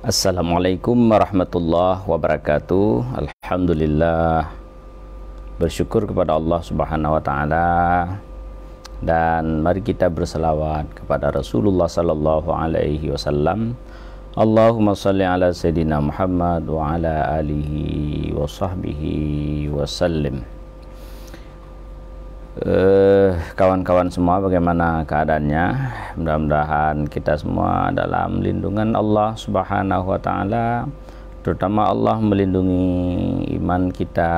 Assalamualaikum warahmatullahi wabarakatuh. Alhamdulillah, bersyukur kepada Allah Subhanahu wa taala, dan mari kita berselawat kepada Rasulullah sallallahu alaihi wasallam. Allahumma shalli ala sayyidina Muhammad wa ala alihi wa sahbihi wasallim. Kawan-kawan semua, bagaimana keadaannya? Mudah-mudahan kita semua dalam lindungan Allah Subhanahu wa taala, terutama Allah melindungi iman kita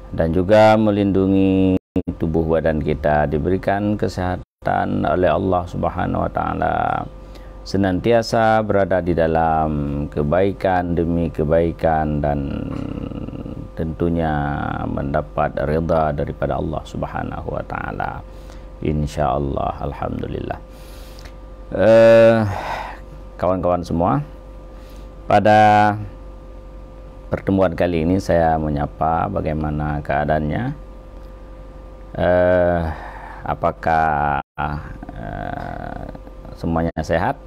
dan juga melindungi tubuh badan kita, diberikan kesehatan oleh Allah Subhanahu wa taala, senantiasa berada di dalam kebaikan demi kebaikan, dan tentunya mendapat ridha daripada Allah Subhanahu wa taala, insyaallah. Alhamdulillah. Kawan-kawan semua, pada pertemuan kali ini saya menyapa bagaimana keadaannya. Apakah semuanya sehat?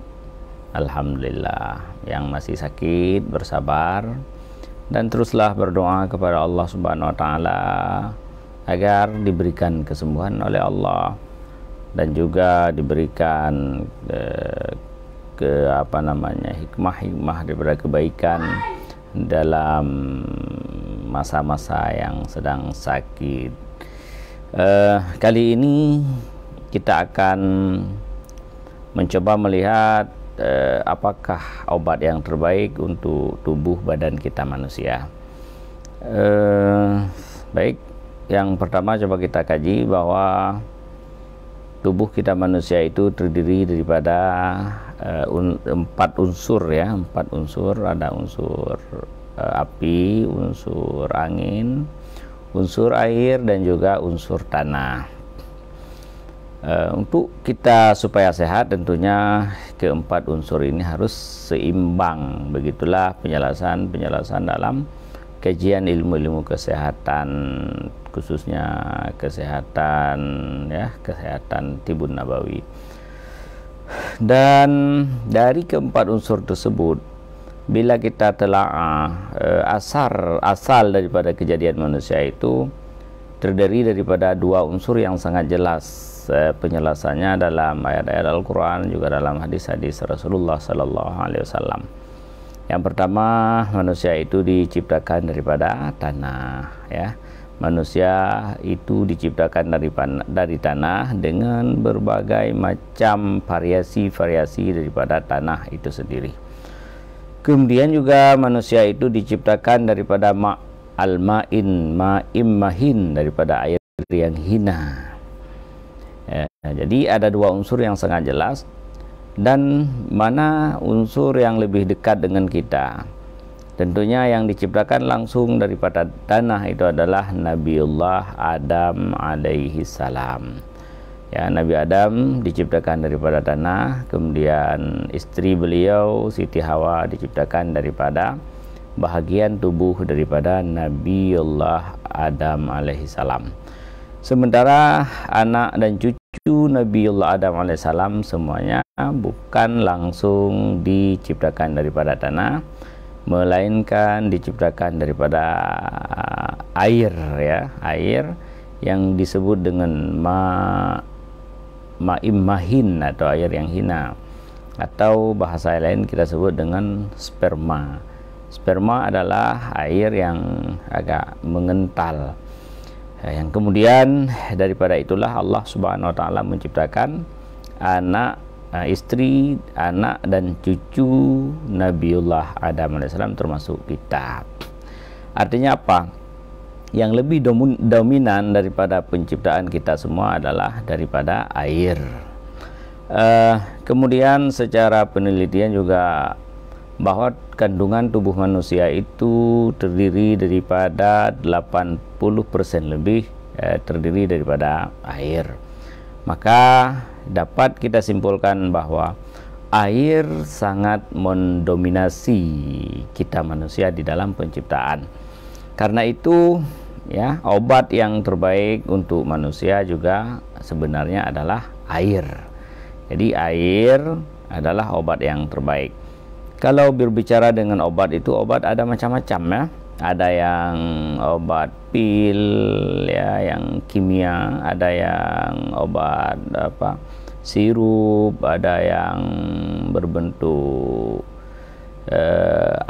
Alhamdulillah. Yang masih sakit bersabar, dan teruslah berdoa kepada Allah Subhanahu wa taala agar diberikan kesembuhan oleh Allah, dan juga diberikan hikmah daripada kebaikan dalam masa-masa yang sedang sakit. Kali ini kita akan mencoba melihat apakah obat yang terbaik untuk tubuh badan kita manusia. Baik, yang pertama coba kita kaji bahwa tubuh kita manusia itu terdiri daripada empat unsur ya, empat unsur. Ada unsur api, unsur angin, unsur air, dan juga unsur tanah. Untuk kita supaya sehat, tentunya keempat unsur ini harus seimbang. Begitulah penjelasan dalam kajian ilmu-ilmu kesehatan, khususnya kesehatan Tibun Nabawi. Dan dari keempat unsur tersebut, bila kita telah asal daripada kejadian manusia itu terdiri daripada dua unsur yang sangat jelas penjelasannya dalam ayat-ayat Al-Quran, juga dalam hadis-hadis Rasulullah Sallallahu Alaihi Wasallam. Yang pertama, manusia itu diciptakan daripada tanah ya. Manusia itu diciptakan dari tanah dengan berbagai macam variasi daripada tanah itu sendiri. Kemudian juga manusia itu diciptakan daripada ma'im mahin, daripada air yang hina. Jadi ada dua unsur yang sangat jelas, dan mana unsur yang lebih dekat dengan kita? Tentunya yang diciptakan langsung daripada tanah itu adalah Nabiullah Adam alaihi salam. Ya, Nabi Adam diciptakan daripada tanah, kemudian istri beliau Siti Hawa diciptakan daripada bahagian tubuh daripada Nabiullah Adam alaihi salam. Sementara anak dan cucu Nabiullah Adam alaihissalam semuanya bukan langsung diciptakan daripada tanah, melainkan diciptakan daripada air ya, air yang disebut dengan ma'im mahin atau air yang hina, atau bahasa lain kita sebut dengan sperma. Sperma adalah air yang agak mengental. Yang kemudian daripada itulah Allah Subhanahu wa taala menciptakan anak, istri, anak dan cucu Nabiullah Adam alaihissalam, termasuk kita. Artinya apa? Yang lebih dominan daripada penciptaan kita semua adalah daripada air. Kemudian secara penelitian juga bahwa kandungan tubuh manusia itu terdiri daripada 80% lebih terdiri daripada air. Maka dapat kita simpulkan bahwa air sangat mendominasi kita manusia di dalam penciptaan. Karena itu ya, obat yang terbaik untuk manusia juga sebenarnya adalah air. Jadi air adalah obat yang terbaik. Kalau berbicara dengan obat itu, obat ada macam-macam ya. Ada yang obat pil ya, yang kimia, ada yang obat sirup, ada yang berbentuk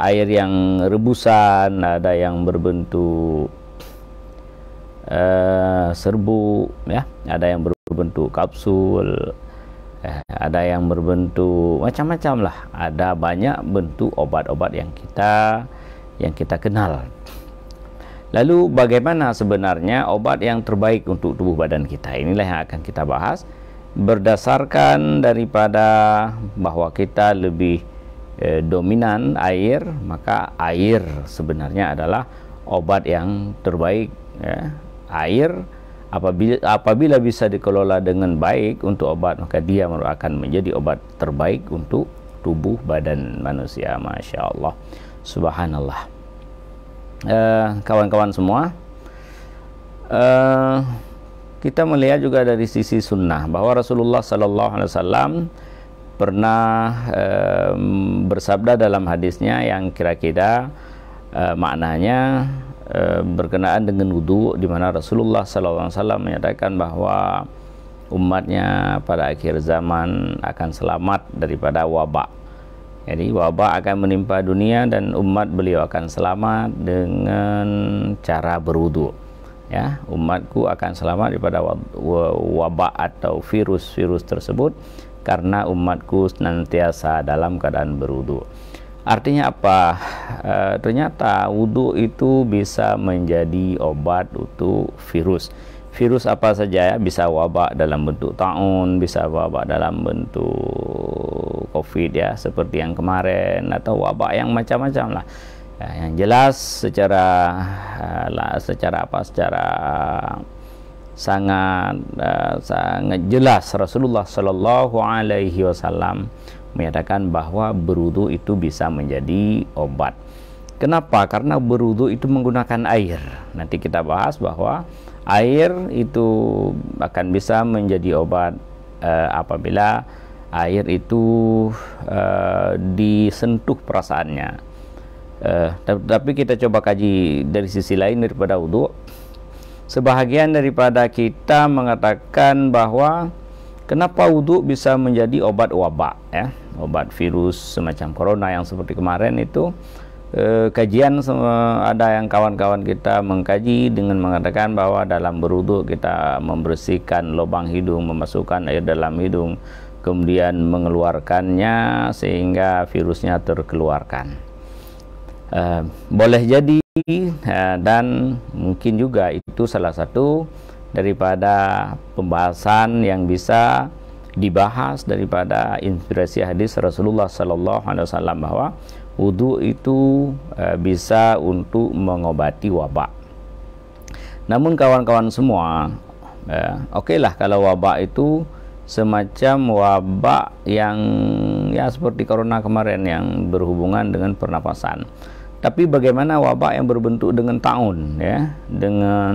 air yang rebusan, ada yang berbentuk serbuk ya, ada yang berbentuk kapsul, ada yang berbentuk macam-macam lah. Ada banyak bentuk obat-obat yang kita kenal. Lalu bagaimana sebenarnya obat yang terbaik untuk tubuh badan kita? Inilah yang akan kita bahas berdasarkan daripada bahwa kita lebih dominan air, maka air sebenarnya adalah obat yang terbaik ya. Air apabila bisa dikelola dengan baik untuk obat, maka dia akan menjadi obat terbaik untuk tubuh badan manusia. Masya Allah, subhanallah. Kawan-kawan semua, kita melihat juga dari sisi sunnah bahwa Rasulullah Sallallahu Alaihi Wasallam pernah bersabda dalam hadisnya yang kira-kira maknanya berkenaan dengan wudu, di mana Rasulullah Sallallahu Alaihi Wasallam menyatakan bahwa umatnya pada akhir zaman akan selamat daripada wabak. Jadi wabak akan menimpa dunia dan umat beliau akan selamat dengan cara berwudu. Ya, umatku akan selamat daripada wabak atau virus-virus tersebut karena umatku senantiasa dalam keadaan berwudu. Artinya apa? Ternyata wudu itu bisa menjadi obat untuk virus. Virus apa saja ya, bisa wabak dalam bentuk taun, bisa wabak dalam bentuk COVID ya, seperti yang kemarin, atau wabak yang macam-macam lah. Ya, yang jelas secara sangat jelas Rasulullah Shallallahu Alaihi Wasallam menyatakan bahwa berwudu itu bisa menjadi obat. Kenapa? Karena berwudu itu menggunakan air. Nanti kita bahas bahwa air itu akan bisa menjadi obat apabila air itu disentuh perasaannya. Tapi kita coba kaji dari sisi lain daripada wudu. Sebahagian daripada kita mengatakan bahwa kenapa wudu bisa menjadi obat wabak ya, obat virus semacam corona yang seperti kemarin itu. Kajian ada yang kawan-kawan kita mengkaji dengan mengatakan bahwa dalam berwudu kita membersihkan lubang hidung, memasukkan air dalam hidung, kemudian mengeluarkannya sehingga virusnya terkeluarkan. Boleh jadi dan mungkin juga itu salah satu daripada pembahasan yang bisa dibahas daripada inspirasi hadis Rasulullah Sallallahu Alaihi Wasallam bahwa wudu itu bisa untuk mengobati wabak. Namun kawan-kawan semua, okelah kalau wabak itu semacam wabak yang ya seperti corona kemarin yang berhubungan dengan pernapasan. Tapi bagaimana wabak yang berbentuk dengan taun ya, dengan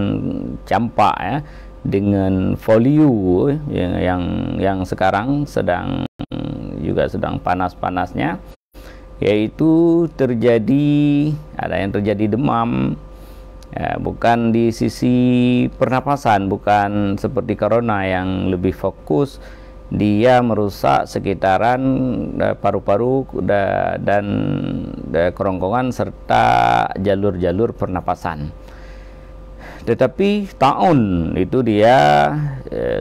campak ya, dengan polio yang sekarang sedang panas-panasnya, yaitu ada yang terjadi demam ya, bukan di sisi pernapasan, bukan seperti corona yang lebih fokus dia merusak sekitaran paru-paru dan kerongkongan serta jalur-jalur pernapasan. Tetapi taun itu dia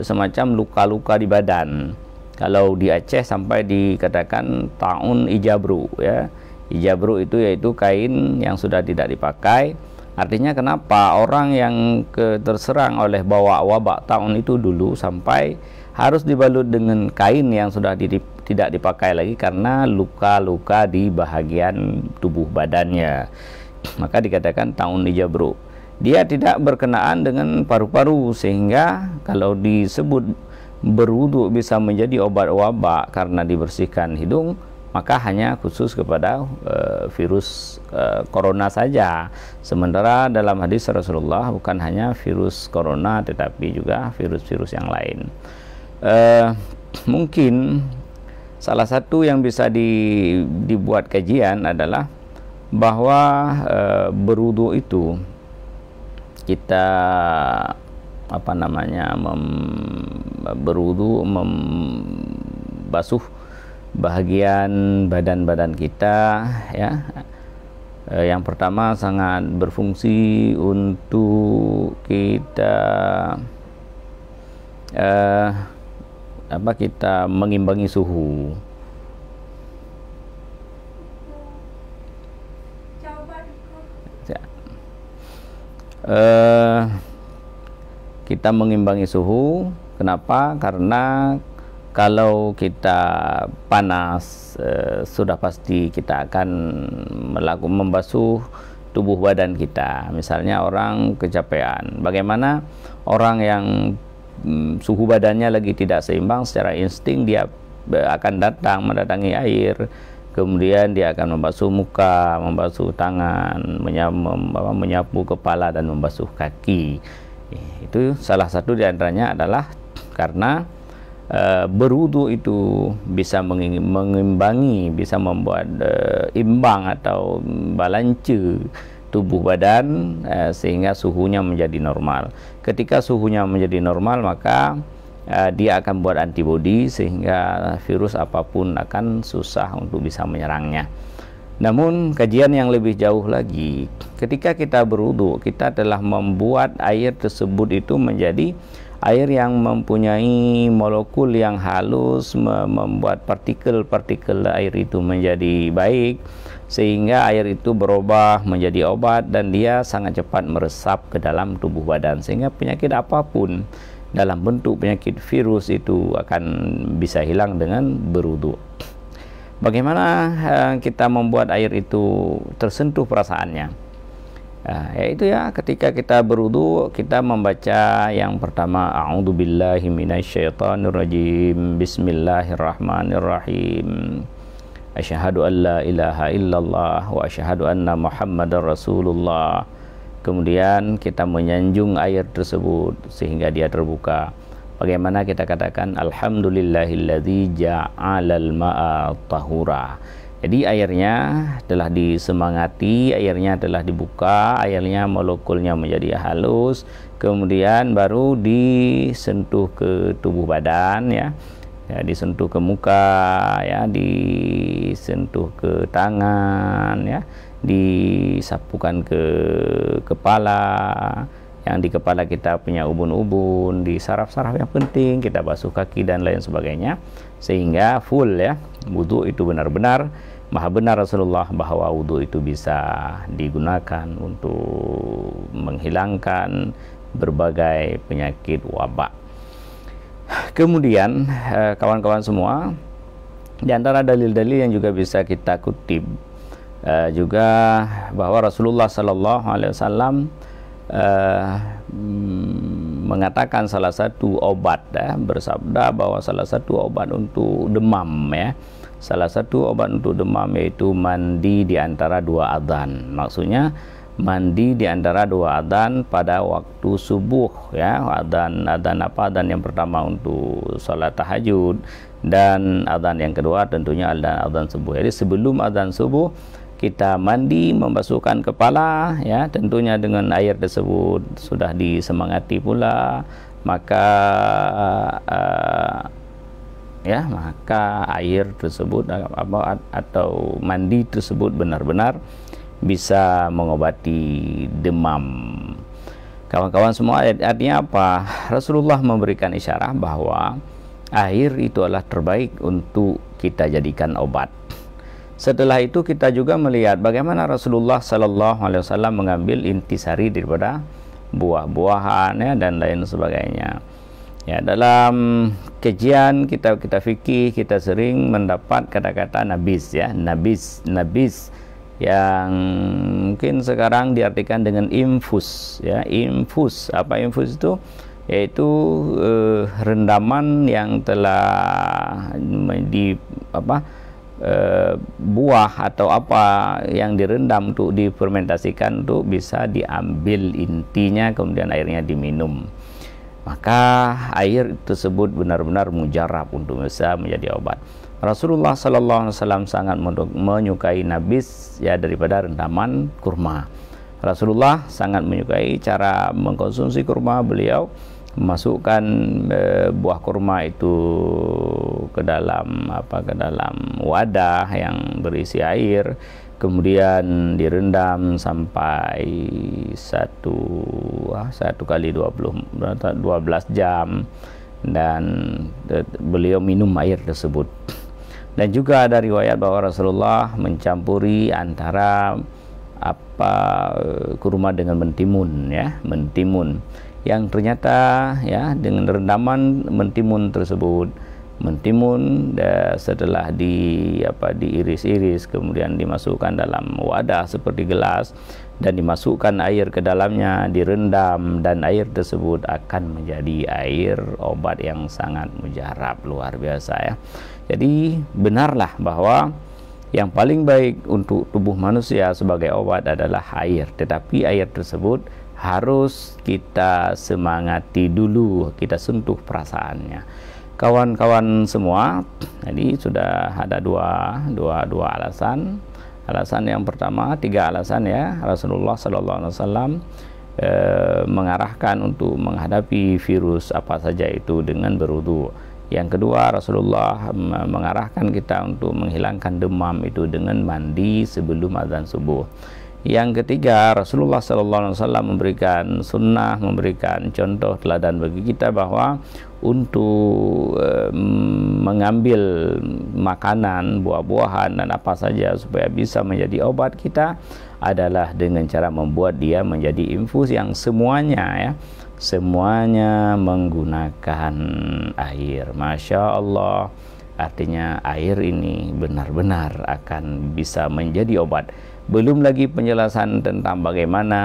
semacam luka-luka di badan. Kalau di Aceh sampai dikatakan taun ijabru ya. Ijabru itu yaitu kain yang sudah tidak dipakai. Artinya kenapa orang yang terserang oleh bawa wabak taun itu dulu sampai harus dibalut dengan kain yang sudah tidak dipakai lagi karena luka-luka di bahagian tubuh badannya. Maka dikatakan taun ijabru. Dia tidak berkenaan dengan paru-paru, sehingga kalau disebut berwudu bisa menjadi obat wabak karena dibersihkan hidung, maka hanya khusus kepada virus corona saja. Sementara dalam hadis Rasulullah bukan hanya virus corona tetapi juga virus-virus yang lain. Mungkin salah satu yang bisa dibuat kajian adalah bahwa berwudu itu kita berwudu membasuh bahagian badan-badan kita, ya. Yang pertama sangat berfungsi untuk kita kita mengimbangi suhu. Kita mengimbangi suhu. Kenapa? Karena kalau kita panas, sudah pasti kita akan membasuh tubuh badan kita. Misalnya orang kecapean, bagaimana orang yang suhu badannya lagi tidak seimbang, secara insting dia akan mendatangi air, kemudian dia akan membasuh muka, membasuh tangan, menyapu kepala dan membasuh kaki. Itu salah satu diantaranya adalah karena berwudu itu bisa mengimbangi, bisa membuat imbang atau balance tubuh badan, sehingga suhunya menjadi normal. Ketika suhunya menjadi normal, maka dia akan buat antibodi sehingga virus apapun akan susah untuk bisa menyerangnya. Namun kajian yang lebih jauh lagi, ketika kita berwudu, kita telah membuat air tersebut itu menjadi air yang mempunyai molekul yang halus, membuat partikel-partikel air itu menjadi baik, sehingga air itu berubah menjadi obat dan dia sangat cepat meresap ke dalam tubuh badan, sehingga penyakit apapun dalam bentuk penyakit virus itu akan bisa hilang dengan berwudu. Bagaimana kita membuat air itu tersentuh perasaannya? Yaitu ketika kita berwudu, kita membaca yang pertama, a'udzubillahi minasyaitonirrajim, bismillahirrahmanirrahim, asyhadu an la ilaha illallah wa asyhadu anna muhammadar rasulullah. Kemudian kita menyanjung air tersebut sehingga dia terbuka. Bagaimana kita katakan alhamdulillahilladzi ja'alal ma'a tahura. Jadi airnya telah disemangati, airnya telah dibuka, airnya molekulnya menjadi halus, kemudian baru disentuh ke tubuh badan, ya, disentuh ke muka, ya, disentuh ke tangan, ya, disapukan ke kepala. Yang di kepala kita punya ubun-ubun, di saraf-saraf yang penting kita basuh kaki dan lain sebagainya, sehingga full, ya, wudu itu benar-benar maha benar Rasulullah bahwa wudu itu bisa digunakan untuk menghilangkan berbagai penyakit wabak. Kemudian kawan-kawan semua, di antara dalil-dalil yang juga bisa kita kutip juga bahwa Rasulullah Sallallahu Alaihi Wasallam mengatakan salah satu obat, bersabda bahwa salah satu obat untuk demam, ya, salah satu obat untuk demam yaitu mandi di antara dua adzan. Maksudnya mandi di antara dua adzan pada waktu subuh, ya, adzan apa? Adzan yang pertama untuk salat tahajud dan adzan yang kedua tentunya adzan subuh. Jadi sebelum adzan subuh kita mandi, membasuhkan kepala, ya, tentunya dengan air tersebut sudah disemangati pula, maka maka air tersebut atau mandi tersebut benar-benar bisa mengobati demam. Kawan-kawan semua, artinya apa? Rasulullah memberikan isyarat bahwa air itu adalah terbaik untuk kita jadikan obat. Setelah itu kita juga melihat bagaimana Rasulullah Sallallahu Alaihi Wasallam mengambil intisari daripada buah-buahan, ya, dan lain sebagainya. Ya, dalam kajian kita fikih, kita sering mendapat kata-kata nabis, ya, nabis yang mungkin sekarang diartikan dengan infus, ya, infus. Apa infus itu? Yaitu rendaman yang telah buah atau apa yang direndam untuk difermentasikan untuk bisa diambil intinya, kemudian airnya diminum. Maka air tersebut benar-benar mujarab untuk bisa menjadi obat. Rasulullah sallallahu alaihi wasallam sangat menyukai nabis ya daripada rendaman kurma. Rasulullah sangat menyukai cara mengkonsumsi kurma. Beliau masukkan buah kurma itu ke dalam wadah yang berisi air, kemudian direndam sampai 1 kali 12 jam, dan beliau minum air tersebut. Dan juga ada riwayat bahwa Rasulullah mencampuri antara kurma dengan mentimun, ya, mentimun, yang ternyata ya dengan rendaman mentimun tersebut, mentimun setelah diiris-iris kemudian dimasukkan dalam wadah seperti gelas dan dimasukkan air ke dalamnya, direndam, dan air tersebut akan menjadi air obat yang sangat mujarab, luar biasa ya. Jadi benarlah bahwa yang paling baik untuk tubuh manusia sebagai obat adalah air, tetapi air tersebut harus kita semangati dulu, kita sentuh perasaannya. Kawan-kawan semua, jadi sudah ada dua alasan. Alasan yang pertama, 3 alasan ya, Rasulullah sallallahu alaihi wasallam mengarahkan untuk menghadapi virus apa saja itu dengan berwudu. Yang kedua, Rasulullah mengarahkan kita untuk menghilangkan demam itu dengan mandi sebelum azan subuh. Yang ketiga, Rasulullah SAW memberikan sunnah, memberikan contoh teladan bagi kita bahwa untuk mengambil makanan, buah-buahan dan apa saja supaya bisa menjadi obat kita adalah dengan cara membuat dia menjadi infus yang semuanya menggunakan air. Masya Allah, artinya air ini benar-benar akan bisa menjadi obat. Belum lagi penjelasan tentang bagaimana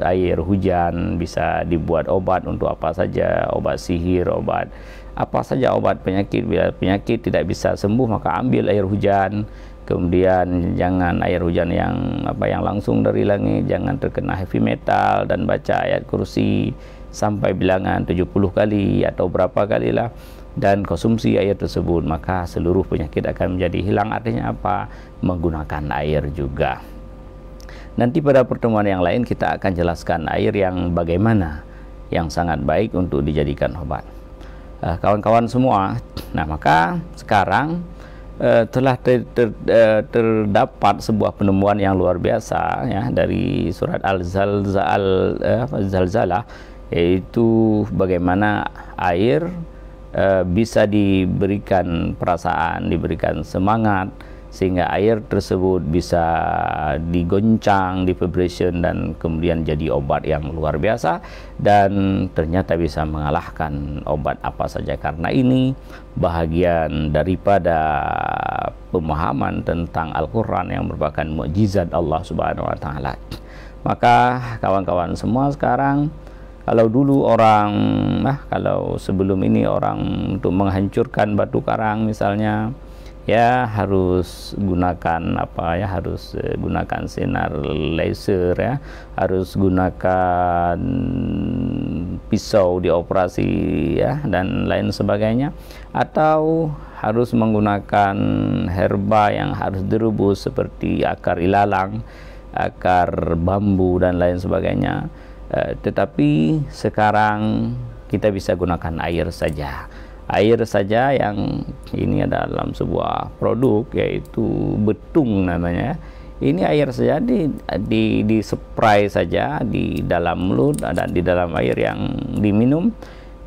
air hujan bisa dibuat obat untuk apa saja, obat sihir, obat apa saja, obat penyakit. Bila penyakit tidak bisa sembuh maka ambil air hujan. Kemudian jangan air hujan yang langsung dari langit, jangan terkena heavy metal, dan baca ayat kursi sampai bilangan 70 kali atau berapa kalilah, dan konsumsi air tersebut, maka seluruh penyakit akan menjadi hilang. Artinya apa? Menggunakan air juga. Nanti pada pertemuan yang lain kita akan jelaskan air yang bagaimana yang sangat baik untuk dijadikan obat. Kawan-kawan semua, nah maka sekarang telah terdapat sebuah penemuan yang luar biasa ya dari surat Al-Zalzalah, yaitu bagaimana air bisa diberikan perasaan, diberikan semangat, sehingga air tersebut bisa digoncang, di vibration, dan kemudian jadi obat yang luar biasa, dan ternyata bisa mengalahkan obat apa saja. Karena ini bahagian daripada pemahaman tentang Al-Quran yang merupakan mukjizat Allah Subhanahu wa Ta'ala. Maka kawan-kawan semua, sekarang kalau dulu kalau sebelum ini orang untuk menghancurkan batu karang misalnya, ya harus gunakan harus gunakan sinar laser, ya harus gunakan pisau dioperasi ya, dan lain sebagainya, atau harus menggunakan herba yang harus direbus seperti akar ilalang, akar bambu, dan lain sebagainya. Tetapi sekarang kita bisa gunakan air saja. Air saja yang ini ada dalam sebuah produk, yaitu betung namanya. Ini air saja di spray saja di dalam mulut dan di dalam air yang diminum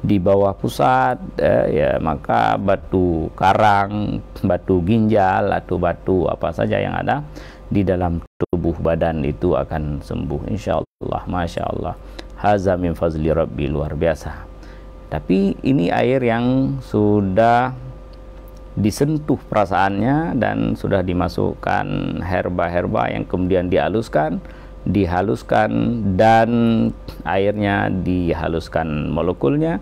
di bawah pusat, ya maka batu karang, batu ginjal, atau batu apa saja yang ada di dalam tubuh badan itu akan sembuh insyaallah. Masya Allah, haza min fazli rabbi, luar biasa. Tapi ini air yang sudah disentuh perasaannya dan sudah dimasukkan herba-herba yang kemudian dihaluskan, dan airnya dihaluskan molekulnya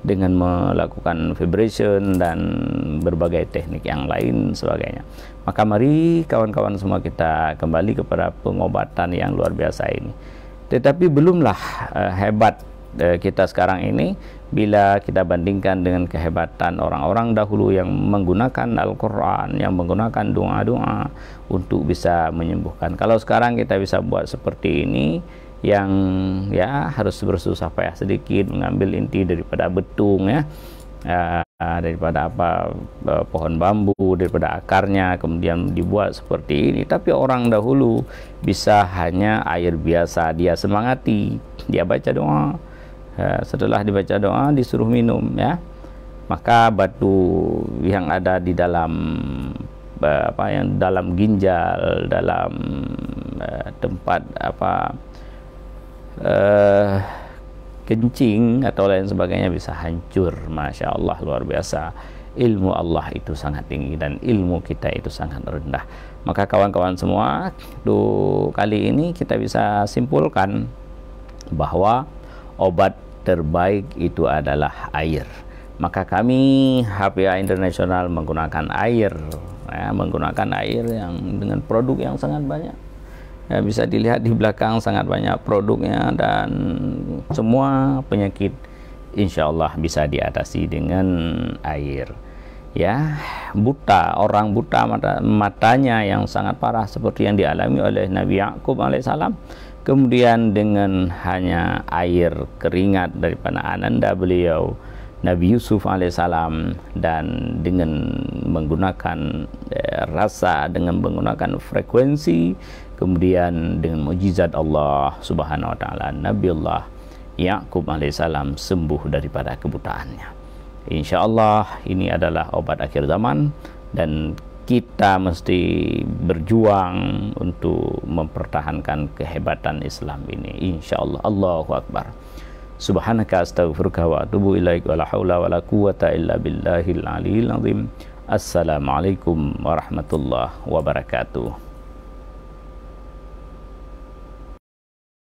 dengan melakukan vibration dan berbagai teknik yang lain sebagainya. Maka mari kawan-kawan semua kita kembali kepada pengobatan yang luar biasa ini. Tetapi belumlah hebat kita sekarang ini, bila kita bandingkan dengan kehebatan orang-orang dahulu yang menggunakan Al-Quran, yang menggunakan doa-doa untuk bisa menyembuhkan. Kalau sekarang kita bisa buat seperti ini, yang ya harus bersusah payah sedikit, mengambil inti daripada betung, ya, daripada pohon bambu, daripada akarnya, kemudian dibuat seperti ini. Tapi orang dahulu bisa hanya air biasa, dia semangati, dia baca doa, setelah dibaca doa disuruh minum, ya, maka batu yang ada di dalam yang dalam ginjal, dalam tempat kencing atau lain sebagainya bisa hancur. Masya Allah, luar biasa. Ilmu Allah itu sangat tinggi dan ilmu kita itu sangat rendah. Maka kawan-kawan semua, kali ini kita bisa simpulkan bahwa obat terbaik itu adalah air. Maka kami HPA Internasional menggunakan air, ya, menggunakan air yang dengan produk yang sangat banyak. Ya, bisa dilihat di belakang sangat banyak produknya, dan semua penyakit insya Allah bisa diatasi dengan air. Ya, orang buta matanya yang sangat parah seperti yang dialami oleh Nabi Yakub alaihissalam, kemudian dengan hanya air keringat daripada ananda beliau Nabi Yusuf alaihissalam, dan dengan menggunakan rasa, dengan menggunakan frekuensi, kemudian dengan mukjizat Allah subhanahu wa ta'ala, Nabiullah Yakub alaihissalam sembuh daripada kebutaannya. Insya Allah ini adalah obat akhir zaman, dan kita mesti berjuang untuk mempertahankan kehebatan Islam ini. Insya Allah. Allahu Akbar. Subhanaka astaghfiruka wa atubu ilaik, wa la haula wa la quwata illa billahil aliyil azim. Assalamualaikum warahmatullahi wabarakatuh.